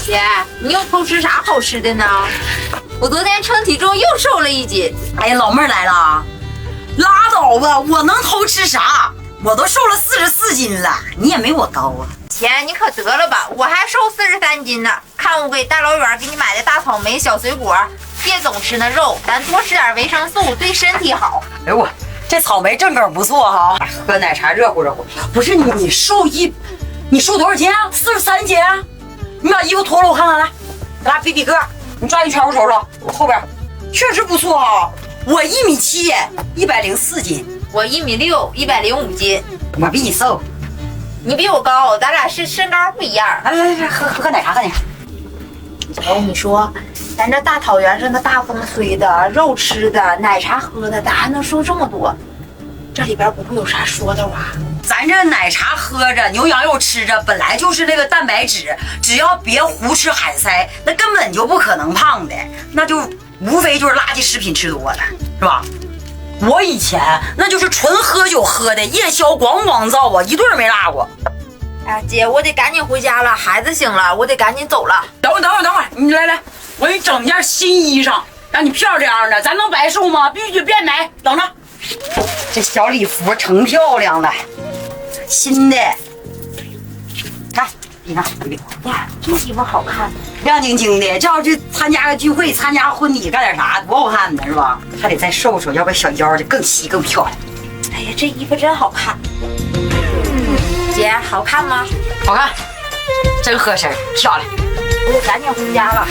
姐，你又偷吃啥好吃的呢？我昨天称体重又瘦了1斤。哎呀，老妹儿来了，拉倒吧，我能偷吃啥？我都瘦了44斤了，你也没我高啊。姐，你可得了吧，我还瘦43斤呢。看我给大老远给你买的大草莓、小水果，别总吃那肉，咱多吃点维生素，对身体好。哎呦我，这草莓正梗不错哈，喝奶茶热乎热乎。不是你瘦多少斤啊？43斤啊？你把衣服脱了我看看来，咱俩比比个，你转一圈我瞅瞅，我后边确实不错哈。我1.7米，104斤。我1.6米，105斤。我比你瘦。你比我高，咱俩身高不一样。来，喝奶茶，喝奶茶。哎，你说，咱这大草原上的大风吹的，肉吃的，奶茶喝的，咋还能瘦这么多？这里边不会有啥说的吧？咱这奶茶喝着，牛羊肉吃着，本来就是那个蛋白质，只要别胡吃海塞，那根本就不可能胖的，那就无非就是垃圾食品吃多了，是吧？我以前那就是纯喝酒喝的，夜宵咣造啊，一顿没落过。哎，姐，我得赶紧回家了，孩子醒了，我得赶紧走了。等会儿，你来，我给你整件新衣裳，让你漂亮的，咱能白瘦吗？必须变美，等着。这小礼服成漂亮了，新的，看你看，呀，这衣服好看，亮晶晶的，这要去参加个聚会、参加婚礼干点啥，多好看呢，是吧？还得再瘦瘦，要不小腰就更细更漂亮。哎呀，这衣服真好看。姐，好看吗？好看，真合身，漂亮。我得赶紧回家了。